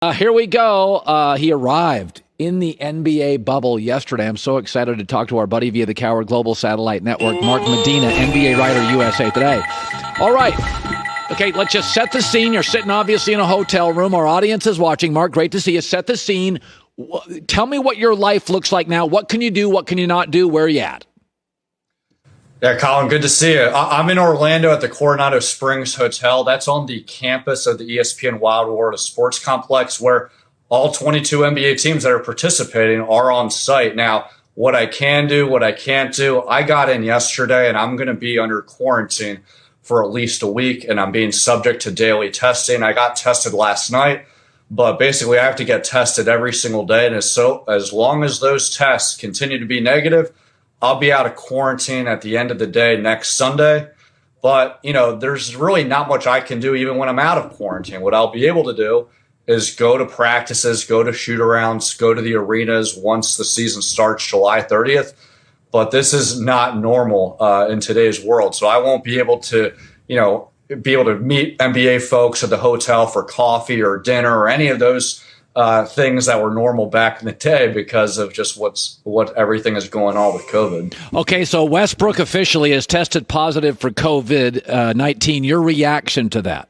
Here we go. He arrived in the NBA bubble yesterday. I'm so excited to talk to our buddy via the Cowherd Global Satellite Network, Mark Medina, NBA writer, USA Today. All right. Okay, let's just set the scene. You're sitting obviously in a hotel room. Our audience is watching. Mark, great to see you. Set the scene. Tell me what your life looks like now. What can you do? What can you not do? Where are you at? Yeah, Colin, good to see you. I'm in Orlando at the Coronado Springs Hotel. That's on the campus of the ESPN Wild World of Sports Complex, where all 22 NBA teams that are participating are on site. Now, what I can do, what I can't do, I got in yesterday, and I'm going to be under quarantine for at least a week, and I'm being subject to daily testing. I got tested last night, but basically I have to get tested every single day. And as long as those tests continue to be negative, I'll be out of quarantine at the end of the day next Sunday. But, there's really not much I can do even when I'm out of quarantine. What I'll be able to do is go to practices, go to shoot-arounds, go to the arenas once the season starts July 30th. But this is not normal in today's world. So I won't be able to, meet NBA folks at the hotel for coffee or dinner or any of those things that were normal back in the day because of just what everything is going on with COVID. Okay, so Westbrook officially has tested positive for COVID-19. Your reaction to that?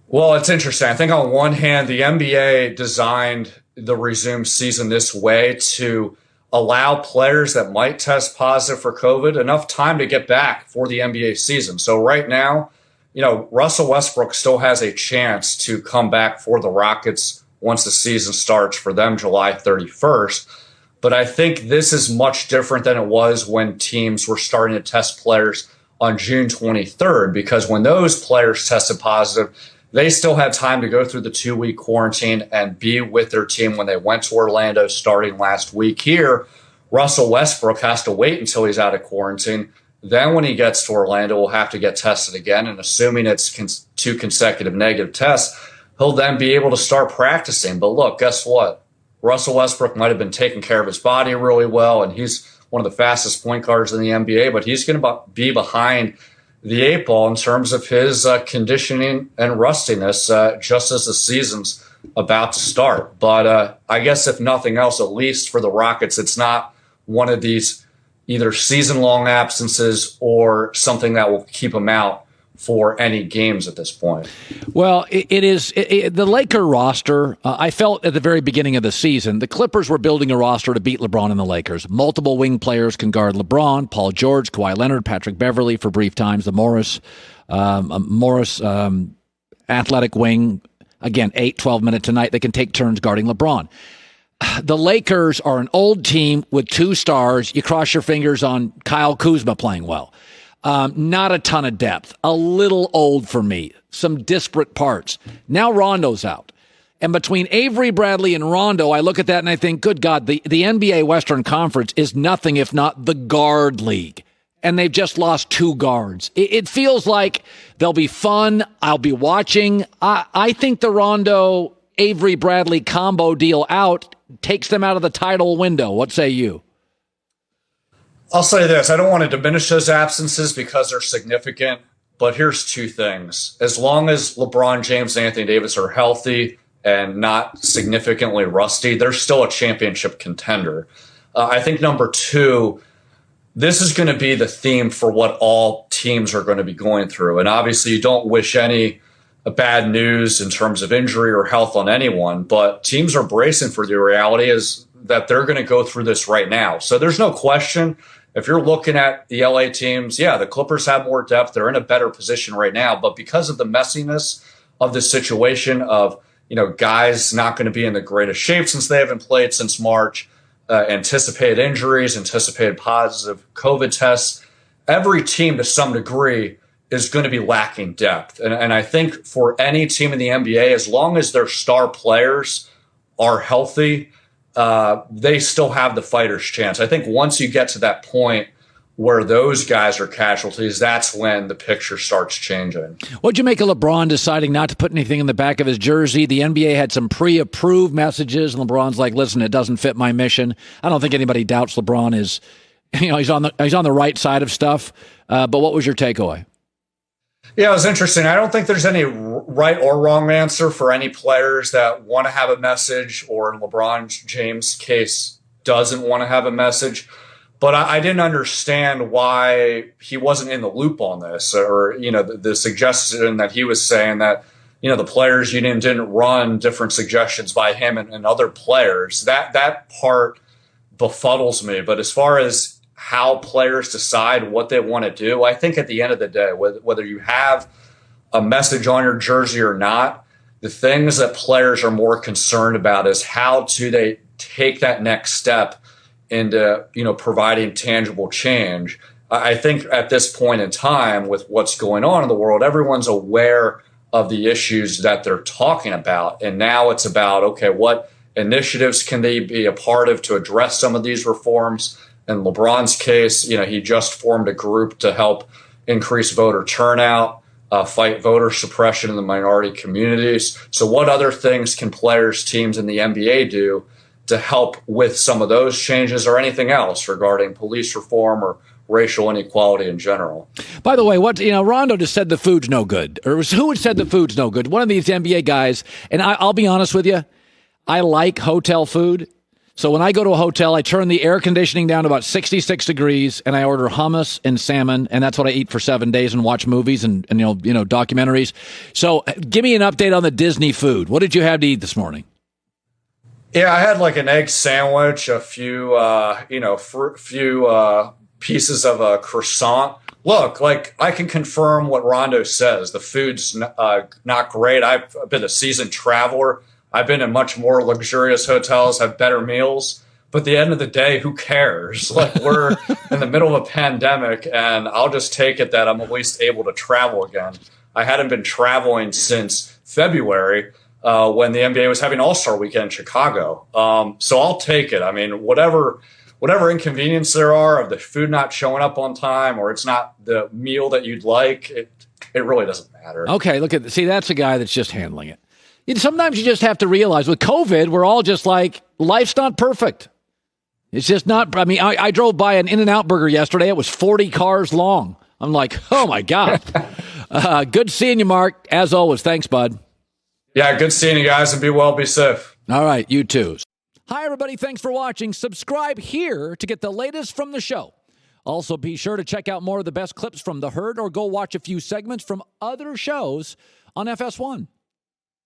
Well, it's interesting. I think on one hand, the NBA designed the resumed season this way to allow players that might test positive for COVID enough time to get back for the NBA season. So right now, Russell Westbrook still has a chance to come back for the Rockets once the season starts for them July 31st. But I think this is much different than it was when teams were starting to test players on June 23rd, because when those players tested positive, they still had time to go through the 2-week quarantine and be with their team when they went to Orlando starting last week. Here, Russell Westbrook has to wait until he's out of quarantine. Then when he gets to Orlando, we'll have to get tested again. And assuming it's 2 consecutive negative tests, he'll then be able to start practicing. But look, guess what? Russell Westbrook might have been taking care of his body really well, and he's one of the fastest point guards in the NBA, but he's going to be behind the 8 ball in terms of his conditioning and rustiness just as the season's about to start. But I guess if nothing else, at least for the Rockets, it's not one of these either season-long absences or something that will keep him out for any games at this point. Well, it is the Laker roster. I felt at the very beginning of the season, the Clippers were building a roster to beat LeBron and the Lakers. Multiple wing players can guard LeBron, Paul George, Kawhi Leonard, Patrick Beverley for brief times, the Morris athletic wing. Again, 8-12 minutes a night. They can take turns guarding LeBron. The Lakers are an old team with 2 stars. You cross your fingers on Kyle Kuzma playing well. Not a ton of depth. A little old for me. Some disparate parts. Now Rondo's out. And between Avery Bradley and Rondo, I look at that and I think, good God, the NBA Western Conference is nothing if not the guard league. And they've just lost 2 guards. It feels like they'll be fun. I'll be watching. I think the Rondo-Avery Bradley combo deal out takes them out of the title window. What say you? I'll say this. I don't want to diminish those absences because they're significant, but here's 2 things. As long as LeBron James and Anthony Davis are healthy and not significantly rusty, they're still a championship contender. I think number 2, this is going to be the theme for what all teams are going to be going through. And obviously you don't wish any bad news in terms of injury or health on anyone, but teams are bracing for the reality is that they're going to go through this right now. So there's no question. If you're looking at the LA teams, yeah, the Clippers have more depth. They're in a better position right now. But because of the messiness of the situation of, guys not going to be in the greatest shape since they haven't played since March, anticipated injuries, anticipated positive COVID tests, every team to some degree is going to be lacking depth. And I think for any team in the NBA, as long as their star players are healthy, they still have the fighter's chance. I think once you get to that point where those guys are casualties, that's when the picture starts changing. What'd you make of LeBron deciding not to put anything in the back of his jersey? The NBA had some pre-approved messages, and LeBron's like, listen, it doesn't fit my mission. I don't think anybody doubts LeBron is, he's on the right side of stuff. But what was your takeaway? Yeah, it was interesting. I don't think there's any right or wrong answer for any players that want to have a message, or in LeBron James' case, doesn't want to have a message. But I didn't understand why he wasn't in the loop on this, or, the suggestion that he was saying that, the players union didn't run different suggestions by him and other players. That part befuddles me. But as far as how players decide what they want to do, I think at the end of the day, whether you have a message on your jersey or not, the things that players are more concerned about is how do they take that next step into, providing tangible change. I think at this point in time, with what's going on in the world, everyone's aware of the issues that they're talking about. And now it's about, okay, what initiatives can they be a part of to address some of these reforms? In LeBron's case, he just formed a group to help increase voter turnout, fight voter suppression in the minority communities. So what other things can players, teams in the NBA do to help with some of those changes, or anything else regarding police reform or racial inequality in general? By the way, Rondo just said the food's no good. Or who had said the food's no good? One of these NBA guys. And I'll be honest with you, I like hotel food. So when I go to a hotel, I turn the air conditioning down to about 66 degrees, and I order hummus and salmon, and that's what I eat for 7 days and watch movies and documentaries. So give me an update on the Disney food. What did you have to eat this morning? Yeah, I had like an egg sandwich, a few pieces of a croissant. Look, like, I can confirm what Rondo says. The food's not great. I've been a seasoned traveler. I've been in much more luxurious hotels, have better meals. But at the end of the day, who cares? Like, we're in the middle of a pandemic, and I'll just take it that I'm at least able to travel again. I hadn't been traveling since February when the NBA was having All-Star Weekend in Chicago. So I'll take it. I mean, whatever inconvenience there are of the food not showing up on time, or it's not the meal that you'd like, it really doesn't matter. Okay, that's a guy that's just handling it. Sometimes you just have to realize with COVID, we're all just like, life's not perfect. It's just not. I mean, I drove by an In-N-Out burger yesterday. It was 40 cars long. I'm like, oh, my God. Good seeing you, Mark. As always, thanks, bud. Yeah, good seeing you guys, and be well, be safe. All right, you too. Hi, everybody. Thanks for watching. Subscribe here to get the latest from the show. Also, be sure to check out more of the best clips from The Herd, or go watch a few segments from other shows on FS1.